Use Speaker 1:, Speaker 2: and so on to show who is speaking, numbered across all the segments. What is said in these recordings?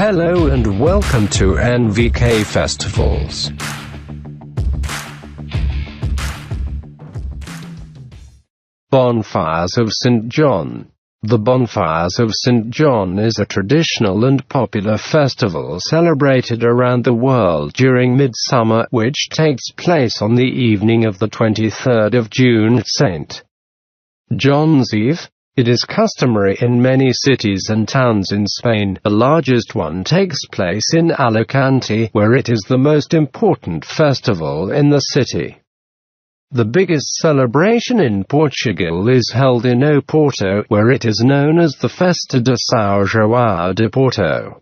Speaker 1: Hello and welcome to NVK festivals. Bonfires of Saint John. The Bonfires of Saint John is a traditional and popular festival celebrated around the world during Midsummer, which takes place on the evening of the 23rd of June, St. John's Eve. It is customary in many cities and towns in Spain. The largest one takes place in Alicante, where it is the most important festival in the city. The biggest celebration in Portugal is held in Oporto, where it is known as the Festa de São João de Porto.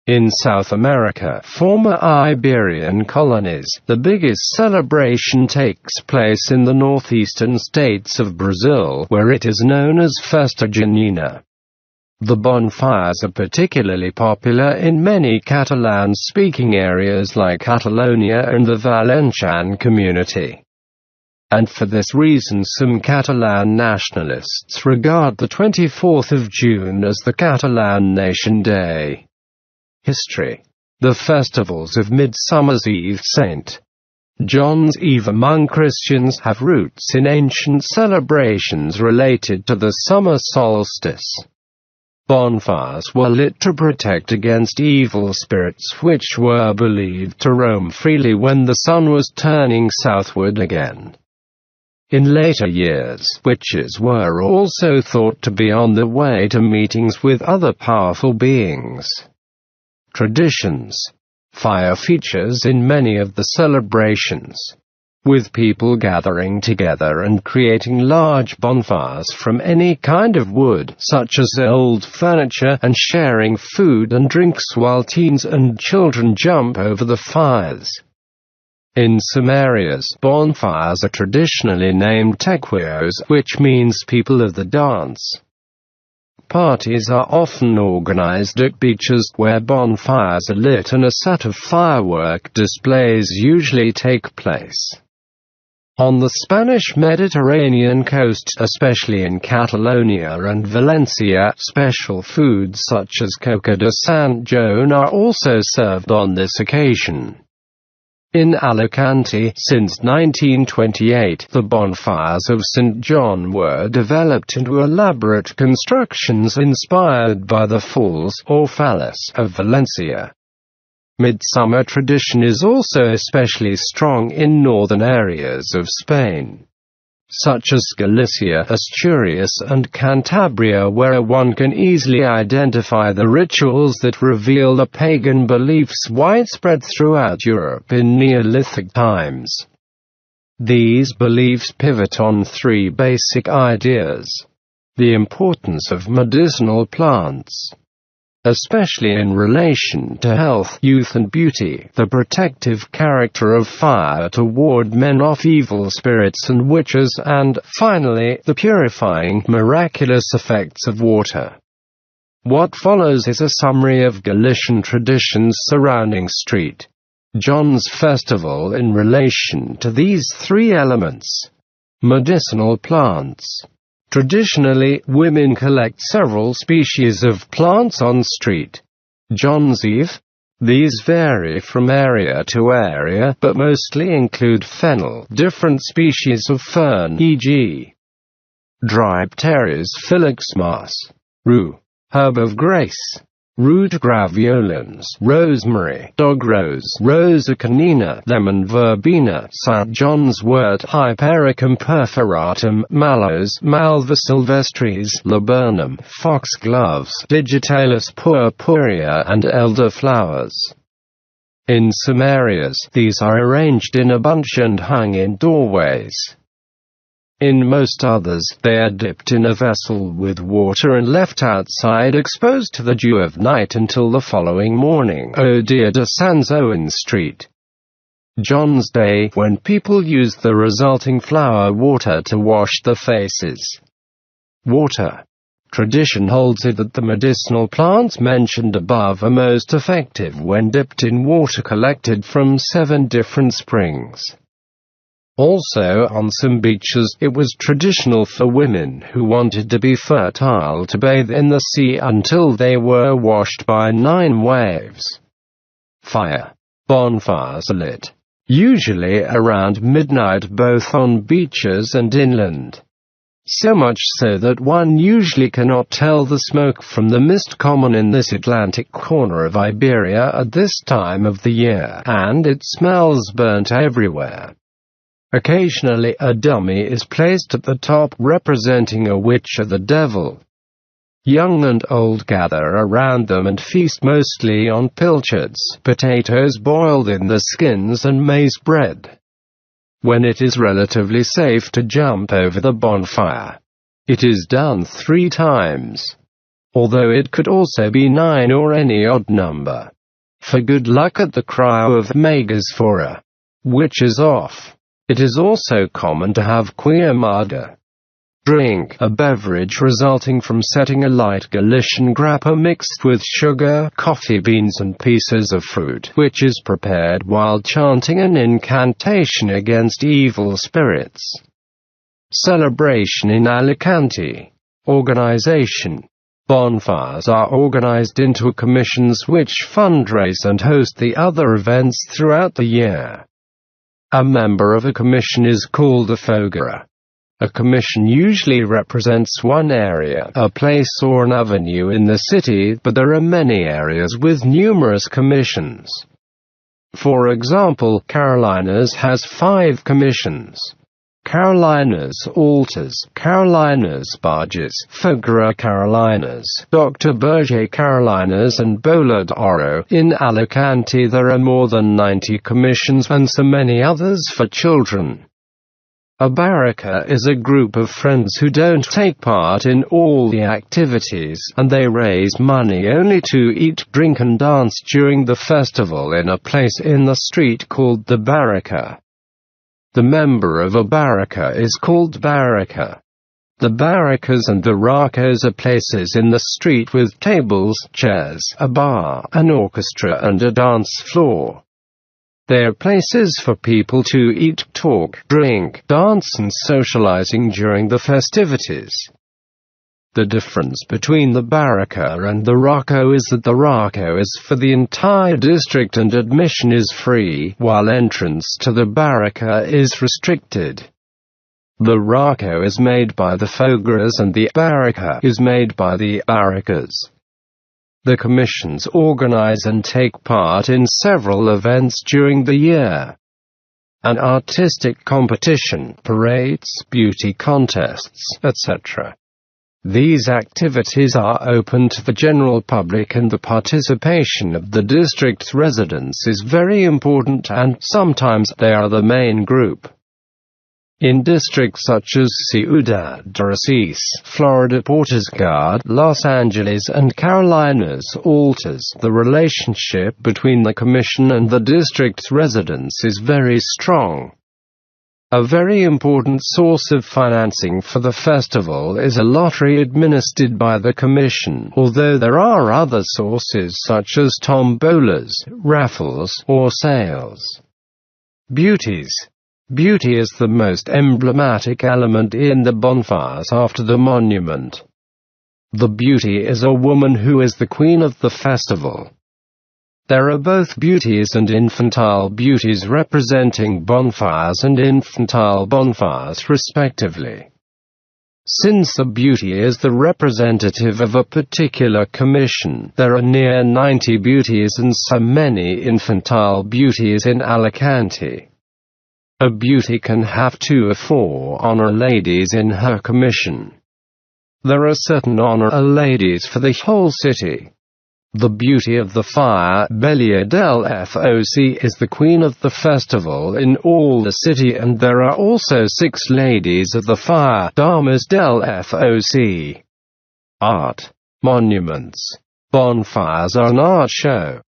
Speaker 1: In South America, former Iberian colonies, the biggest celebration takes place in the northeastern states of Brazil, where it is known as Festa Junina. The bonfires are particularly popular in many Catalan-speaking areas like Catalonia and the Valencian Community. And for this reason some Catalan nationalists regard the 24th of June as the Catalan Nation Day. History. The festivals of Midsummer's Eve, St. John's Eve among Christians have roots in ancient celebrations related to the summer solstice. Bonfires were lit to protect against evil spirits which were believed to roam freely when the sun was turning southward again. In later years, witches were also thought to be on the way to meetings with other powerful beings. Traditions. Fire features in many of the celebrations, with people gathering together and creating large bonfires from any kind of wood, such as old furniture, and sharing food and drinks while teens and children jump over the fires. In some areas, bonfires are traditionally named tequios, which means people of the dance. Parties are often organized at beaches where bonfires are lit and a set of firework displays usually take place. On the Spanish Mediterranean coast, especially in Catalonia and Valencia, special foods such as Festa de São João are also served on this occasion. In Alicante, since 1928, the bonfires of Saint John were developed into elaborate constructions inspired by the falls, or fallas, of Valencia. Midsummer tradition is also especially strong in northern areas of Spain, such as Galicia, Asturias and Cantabria, where one can easily identify the rituals that reveal the pagan beliefs widespread throughout Europe in Neolithic times. These beliefs pivot on three basic ideas: the importance of medicinal plants, especially in relation to health, youth and beauty, the protective character of fire to ward men off evil spirits and witches, and, finally, the purifying, miraculous effects of water. What follows is a summary of Galician traditions surrounding St. John's festival in relation to these three elements. Medicinal plants. Traditionally, women collect several species of plants on St. John's Eve. These vary from area to area, but mostly include fennel, different species of fern, e.g. Drypteris filixmas, rue, herb of grace, root graveolens, rosemary, dog rose, rosa canina, lemon verbena, St. John's wort, Hypericum perforatum, mallows, Malva sylvestris, laburnum, foxgloves, digitalis purpurea and elderflowers. In some areas, these are arranged in a bunch and hung in doorways. In most others, they are dipped in a vessel with water and left outside exposed to the dew of night until the following morning, O Dia de São João, St. John's Day, when people use the resulting flower water to wash their faces. Water. Tradition holds it that the medicinal plants mentioned above are most effective when dipped in water collected from 7 different springs. Also, on some beaches, it was traditional for women who wanted to be fertile to bathe in the sea until they were washed by 9 waves. Fire. Bonfires are lit, usually around midnight, both on beaches and inland. So much so that one usually cannot tell the smoke from the mist common in this Atlantic corner of Iberia at this time of the year, and it smells burnt everywhere. Occasionally a dummy is placed at the top representing a witch or the devil. Young and old gather around them and feast mostly on pilchards, potatoes boiled in the skins, and maize bread. When it is relatively safe to jump over the bonfire, it is done 3 times. Although it could also be 9 or any odd number. For good luck at the cry of Magas Fora, which is off. It is also common to have queimada. Drink, a beverage resulting from setting alight Galician grappa mixed with sugar, coffee beans and pieces of fruit, which is prepared while chanting an incantation against evil spirits. Celebration in Alicante. Organization. Bonfires are organized into commissions which fundraise and host the other events throughout the year. A member of a commission is called a fogueira. A commission usually represents one area, a place or an avenue in the city, but there are many areas with numerous commissions. For example, Carolinas has 5 commissions. Carolinas Altars, Carolinas Barges, Fogueira Carolinas, Dr. Berger Carolinas and Bola de Oro. In Alicante there are more than 90 commissions and so many others for children. A barraca is a group of friends who don't take part in all the activities, and they raise money only to eat, drink and dance during the festival in a place in the street called the barraca. The member of a barraca is called barraca. The barracas and the racas are places in the street with tables, chairs, a bar, an orchestra and a dance floor. They are places for people to eat, talk, drink, dance and socializing during the festivities. The difference between the barraca and the raco is that the raco is for the entire district and admission is free, while entrance to the barraca is restricted. The raco is made by the fogueiras and the barraca is made by the barracas. The commissions organize and take part in several events during the year. An artistic competition, parades, beauty contests, etc. These activities are open to the general public and the participation of the district's residents is very important and sometimes they are the main group. In districts such as Ciudad Resis, Florida, Portugal, Los Angeles and Carolinas Altars, the relationship between the commission and the district's residents is very strong. A very important source of financing for the festival is a lottery administered by the commission, although there are other sources such as tombolas, raffles, or sales. Beauties. Beauty is the most emblematic element in the bonfires after the monument. The beauty is a woman who is the queen of the festival. There are both beauties and infantile beauties representing bonfires and infantile bonfires respectively. Since a beauty is the representative of a particular commission, there are near 90 beauties and so many infantile beauties in Alicante. A beauty can have 2 or 4 honor ladies in her commission. There are certain honor ladies for the whole city. The beauty of the fire, Belia del Foc, is the queen of the festival in all the city, and there are also 6 ladies of the fire, Damas del Foc. Art. Monuments. Bonfires are an art show.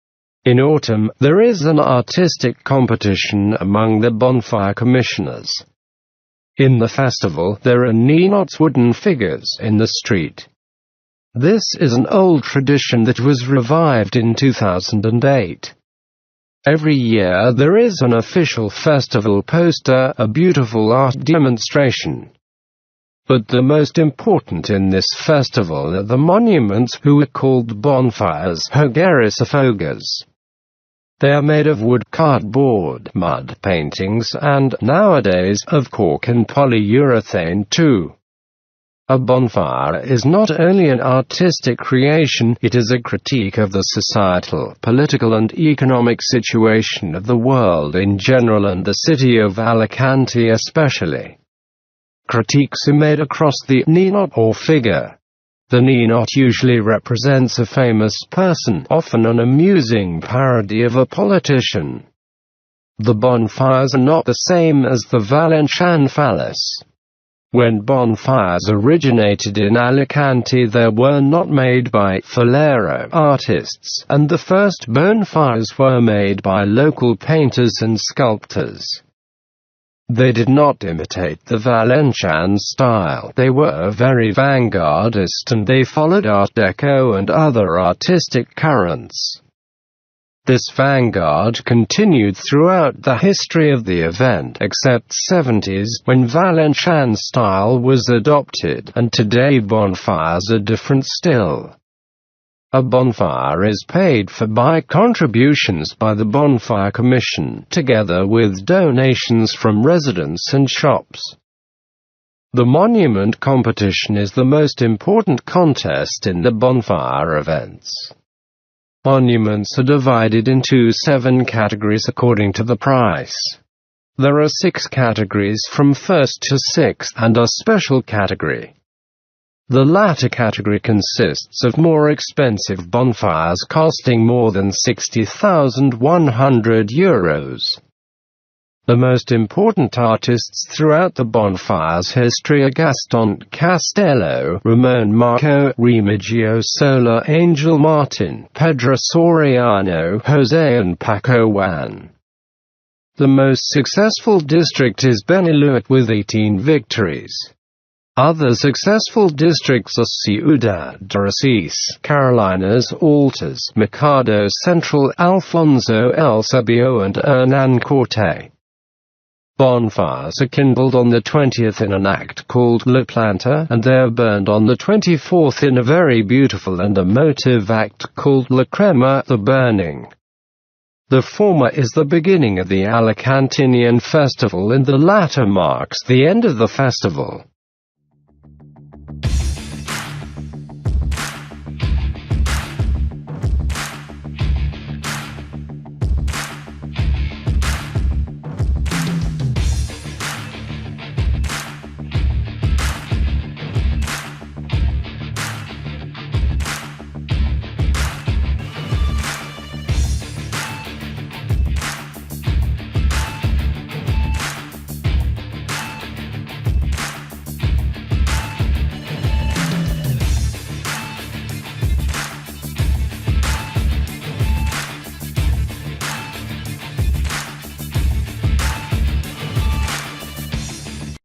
Speaker 1: In autumn, there is an artistic competition among the bonfire commissioners. In the festival, there are Ninots wooden figures in the street. This is an old tradition that was revived in 2008. Every year there is an official festival poster, a beautiful art demonstration. But the most important in this festival are the monuments, who are called bonfires, fogueiras. They are made of wood, cardboard, mud paintings, and, nowadays, of cork and polyurethane too. A bonfire is not only an artistic creation, it is a critique of the societal, political and economic situation of the world in general and the city of Alicante especially. Critiques are made across the ninot or figure. The ninot usually represents a famous person, often an amusing parody of a politician. The bonfires are not the same as the Valencian phallus. When bonfires originated in Alicante, they were not made by Falero artists, and the first bonfires were made by local painters and sculptors. They did not imitate the Valencian style. They were very vanguardist and they followed Art Deco and other artistic currents. This vanguard continued throughout the history of the event, except 70s, when Valencian style was adopted, and today bonfires are different still. A bonfire is paid for by contributions by the Bonfire Commission, together with donations from residents and shops. The monument competition is the most important contest in the bonfire events. Monuments are divided into 7 categories according to the price. There are 6 categories from 1st to 6th and a special category. The latter category consists of more expensive bonfires costing more than €60,100. The most important artists throughout the bonfire's history are Gaston Castello, Ramon Marco, Remigio Sola, Angel Martin, Pedro Soriano, Jose and Paco Juan. The most successful district is Benillup with 18 victories. Other successful districts are Ciudad Recis, Carolinas Altas, Mercado Central, Alfonso El Sabio and Hernán Corte. Bonfires are kindled on the 20th in an act called La Planta, and they are burned on the 24th in a very beautiful and emotive act called La Crema, the burning. The former is the beginning of the Alicantinian festival and the latter marks the end of the festival.